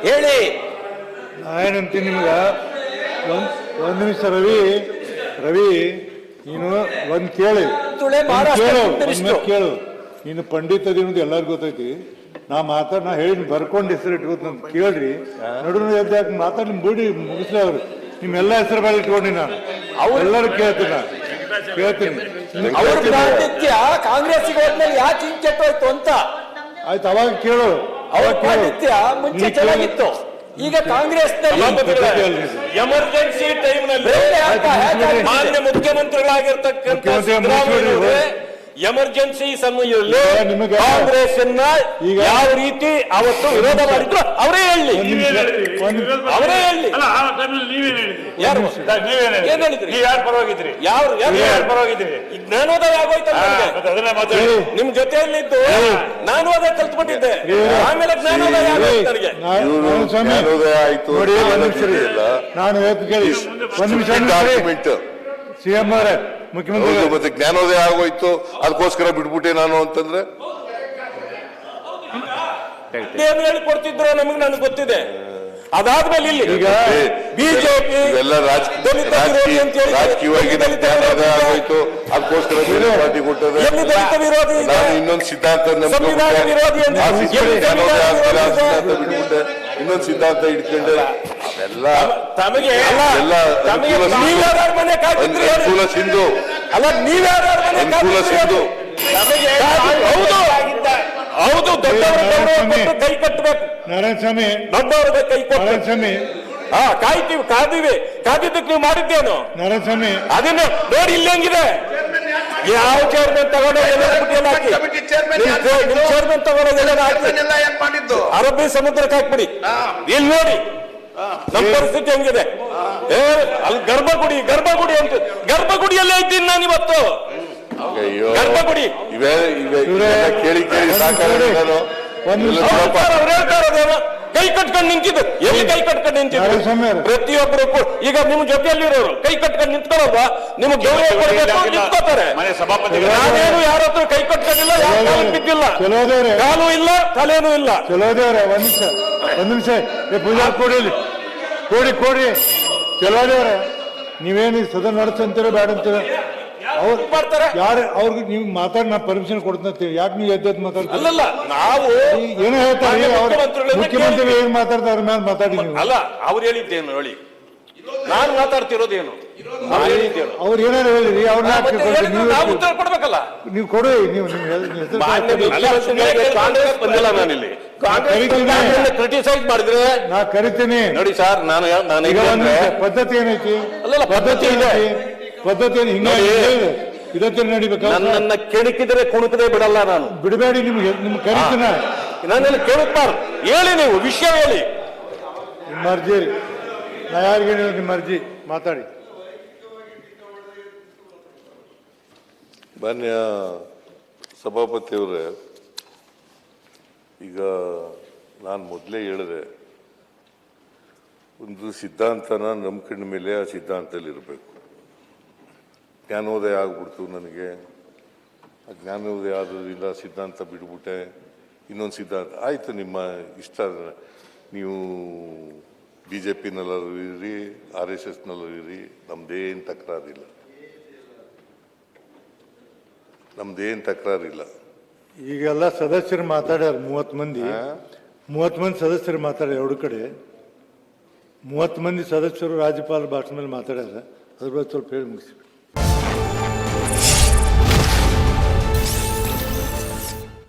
ಹೇಳಿ. ನಾನೇನಂತೀನಿ ನಿಮ್ಗೆ ಒಂದು ನಿಮಿಷ ರವಿ ನೀನು ಒಂದು ಕೇಳಿ ಕೇಳು. ನೀನು ಪಂಡಿತ ಅದೇನದು ಎಲ್ಲರಿಗೂ ಗೊತ್ತೈತಿ. ನಾ ಹೇಳಿ ಬರ್ಕೊಂಡು ಹೆಸರು ಇಟ್ಕೋತ ಕೇಳ್ರಿ. ನಡು ಯಾಕೆ ಮಾತಾಡಿ ಬಿಡಿ ಮುಗಿಸ್ಲಿ ಅವ್ರು. ನಿಮ್ಮೆಲ್ಲ ಹೆಸರು ಮೇಲೆ ಇಟ್ಕೊಂಡಿ ನಾನು ಎಲ್ಲರೂ ಕೇಳ್ತೀನಿ. ಕಾಂಗ್ರೆಸ್ಗೆ ಹೋದ್ಮೇಲೆ ಯಾಕೆ ಹಿಂಗ್ ಕೆಟ್ಟೋಯ್ತು ಅಂತ ಆಯ್ತು, ಅವಾಗ ಕೇಳು. ಮುಂಚೆ ಚೆನ್ನಾಗಿತ್ತು, ಈಗ ಕಾಂಗ್ರೆಸ್ ಎಮರ್ಜೆನ್ಸಿ ಟೈಮ್ ನಲ್ಲಿ ಮಾನ್ಯ ಮುಖ್ಯಮಂತ್ರಿಗಳಾಗಿರ್ತಕ್ಕಂಥ ಎಮರ್ಜೆನ್ಸಿ ಸಮಯದಲ್ಲಿ ಕಾಂಗ್ರೆಸ್ ಯಾವ ರೀತಿ ಅವತ್ತು ವಿರೋಧ ಮಾಡಿದ್ರು ಅವರೇ ಹೇಳಿ. ಯಾರು ಪರವಾಗಿದ್ರಿ? ಯಾರು ಪರವಾಗಿದ್ರಿ? ಜ್ಞಾನೋದಯ ಆಗೋಯ್ತು. ನಿಮ್ ಜೊತೆಯಲ್ಲಿದ್ದು ನಾನು ಅದೇ ಕಲ್ತ್ಬಿಟ್ಟಿದ್ದೆ, ಆಮೇಲೆ ಜ್ಞಾನೋದಯ ಆಗೋಯ್ತು ನನಗೆ. ಆಯ್ತು. ನಾನು ಕೇಳಿ ಒಂದು ನಿಮಿಷ. ಸಿಎಂ ಅವರೇ, ಮುಖ್ಯಮಂತ್ರಿ ಮತ್ತೆ ಜ್ಞಾನೋದಯ ಆಗೋಯ್ತು, ಅದಕ್ಕೋಸ್ಕರ ಬಿಟ್ಬಿಟ್ಟೆ ನಾನು ಅಂತಂದ್ರೆ ಏನು ಹೇಳ್ಕೊಡ್ತಿದ್ರು ನಮಗೆ ನನಗೆ ಗೊತ್ತಿದೆ. ಅದಾದ್ಮೇಲೆ ಇಲ್ಲಿ ಬಿಜೆಪಿ ಇವೆಲ್ಲ ರಾಜಕೀಯವಾಗಿ ಜ್ಞಾನೋದಯ ಆಗೋಯ್ತು, ಅದಕ್ಕೋಸ್ಕರ ಪಾರ್ಟಿ ಕೊಟ್ಟದೆ. ನಾನು ಇನ್ನೊಂದು ಸಿದ್ಧಾಂತ ಬಿಟ್ಬಿಟ್ಟೆ, ಇನ್ನೊಂದು ಸಿದ್ಧಾಂತ ಇಟ್ಕೊಂಡೆ. ಅವೆಲ್ಲ ಅನುಕೂಲ ಸಿಂಧು ಹೌದು. ದೊಡ್ಡವರು ಕೈ ಕಟ್ಟಬೇಕು. ನಾರಾಯಣಸ್ವಾಮಿ ದೊಡ್ಡವ್ರಿಗೆ ಕೈ ನಾರಾಯಣಸ್ವಾಮಿ ಕಾಯ್ತೀವಿ, ಕಾದಿದ್ದಕ್ಕೆ ನೀವು ಮಾಡಿದ್ದೇನು ನಾರಾಯಣಸ್ವಾಮಿ? ಅದನ್ನ ನೋಡಿ ಇಲ್ಲಿ ಹೆಂಗಿದೆ. ಯಾವ ಚೇರ್ಮನ್ ತಗೊಂಡು ಚೇರ್ಮನ್ ತಗೊಂಡು ಅರಬ್ಬಿ ಸಮುದ್ರಕ್ಕೆ ಹಾಕ್ಬಿಡಿ. ಇಲ್ಲಿ ನೋಡಿ ನಮ್ಮ ಪರಿಸ್ಥಿತಿ ಹೆಂಗಿದೆ. ಅಲ್ಲಿ ಗರ್ಭಗುಡಿ ಅಂತ ಗರ್ಭಗುಡಿಯಲ್ಲೇ ಇದ್ದೀನಿ ನಾನು ಇವತ್ತು. ಗರ್ಭಗುಡಿ ಕೇಳಿ ಸಾಕಾಗ ಅವ್ರು ಹೇಳ್ತಾರದೇನೋ ಕೈ ಕಟ್ಕೊಂಡು ನಿಂತಿದ್ದು. ಎಲ್ಲಿ ಕೈ ಕಟ್ಕೊಂಡು ನಿಂತಿದ್ದು? ಪ್ರತಿಯೊಬ್ಬರು ಈಗ ನಿಮ್ ಜೊತೆಯಲ್ಲಿರೋರು ಕೈ ಕಟ್ಕೊಂಡು ನಿಂತ್ಕೊಳ್ಳೋಲ್ವಾ? ನಿಮ್ಗೆ ಗೌರವ ಕೊಡಬೇಕು, ನಿಂತ್ಕೋತಾರೆ. ನಾನೇನು ಯಾರ ಹತ್ರ ಕೈ ಕಟ್ಕೊಂಡಿಲ್ಲ, ಯಾರು ಕಾಲು ಬಿದ್ದಿಲ್ಲ, ಕಾಲು ಇಲ್ಲ, ತಲೆನೂ ಇಲ್ಲ. ಚಲೋದೇವ್ರೆ ಒಂದ್ ನಿಮಿಷ ಪೂಜಾ ಕೊಡಿ. ಚಲೋದೇವ್ರೆ, ನೀವೇನು ಸದನ ನಡೆಸಂತೀರ ಬೇಡ ಅಂತೀರ? ಅವ್ರು ಮಾಡ್ತಾರೆ. ಯಾರು ಅವ್ರಿಗೆ ನೀವು ಮಾತಾಡಿ ನಾ ಪರ್ಮಿಷನ್ ಕೊಡ್ತೀನಿ. ಯಾಕೆ ನೀವು ಎದ್ದು ಮಾತಾಡ್ತೀವಿ? ಅಲ್ಲಲ್ಲ, ನಾವು ಏನೋ ಹೇಳ್ತಾರೆ. ಮುಖ್ಯಮಂತ್ರಿ ಏನ್ ಮಾತಾಡ್ತಾರೆ ಅವ್ರ ಮೇಲೆ ಮಾತಾಡಿ ನೀವು. ಅಲ್ಲ, ಅವ್ರು ಹೇಳಿದ್ದೇನು ಹೇಳಿ, ನಾನು ಮಾತಾಡ್ತಿರೋದೇನು? ಅವ್ರು ಏನಾರು ಹೇಳಿರಿ, ಅವ್ರನ್ನ ಉತ್ತರ ಕೊಡ್ಬೇಕಲ್ಲ. ನೀವು ಕೊಡಿ. ನೀವು ಕ್ರಿಟಿಸೈಸ್ ಮಾಡಿದ್ರೆ ನಾ ಕರಿತೀನಿ. ನೋಡಿ ಸರ್, ನಾನು ಪದ್ಧತಿ ಏನೈತಿ? ಅಲ್ಲಲ್ಲ, ಪದ್ಧತಿ ಇದೆ. ಪದ್ಧತಿ ಇದಕ್ಕೆ ನಡಿಬೇಕು. ನನ್ನ ಕೆಣಕಿದ್ರೆ ಕುಣುಕದೆ ಬಿಡಲ್ಲ ನಾನು. ಬಿಡಬೇಡಿ. ನಿಮ್ಗೆ ಕರಿತೀನ ನನ್ನಲ್ಲಿ ಕೇಳುತ್ತಾರೆ. ಹೇಳಿ, ನೀವು ವಿಷಯ ಹೇಳಿ. ನಿಮ್ಮ ಅರ್ಜಿ ನಾ ಯಾರಿಗೆ ನಿಮ್ಮ ಅರ್ಜಿ ಮಾತಾಡಿ. ಮಾನ್ಯ ಸಭಾಪತಿಯವರೇ, ಈಗ ನಾನು ಮೊದಲೇ ಹೇಳಿದೆ, ಒಂದು ಸಿದ್ಧಾಂತನ ನಂಬ್ಕೊಂಡ ಮೇಲೆ ಆ ಸಿದ್ಧಾಂತದಲ್ಲಿ ಇರಬೇಕು. ಜ್ಞಾನೋದಯ ಆಗ್ಬಿಡ್ತು ನನಗೆ. ಆ ಜ್ಞಾನೋದಯ ಆದ್ರಿಂದ ಸಿದ್ಧಾಂತ ಬಿಡ್ಬಿಟ್ಟೆ, ಇನ್ನೊಂದು ಸಿದ್ಧಾಂತ ಆಯಿತು. ನಿಮ್ಮ ಇಷ್ಟ. ನೀವು BJP-ನಲ್ಲೂ ಇರಿ, RSS-ನಲ್ಲೂ ಇರಿ, ನಮ್ದೇನು ತಕರಾರಿಲ್ಲ. ಈಗೆಲ್ಲ ಸದಸ್ಯರು ಮಾತಾಡ್ಯಾರ. 30 ಮಂದಿ ಸದಸ್ಯರು ಮಾತಾಡ್ಯಾರ. ಎರಡು ಕಡೆ 30 ಮಂದಿ ಸದಸ್ಯರು ರಾಜ್ಯಪಾಲ ಭಾಷಣ ಮೇಲೆ ಮಾತಾಡ್ಯಾರ. ಅದ್ರ ಬಗ್ಗೆ ಸ್ವಲ್ಪ ಹೇಳಿ ಮುಗಿಸಿ.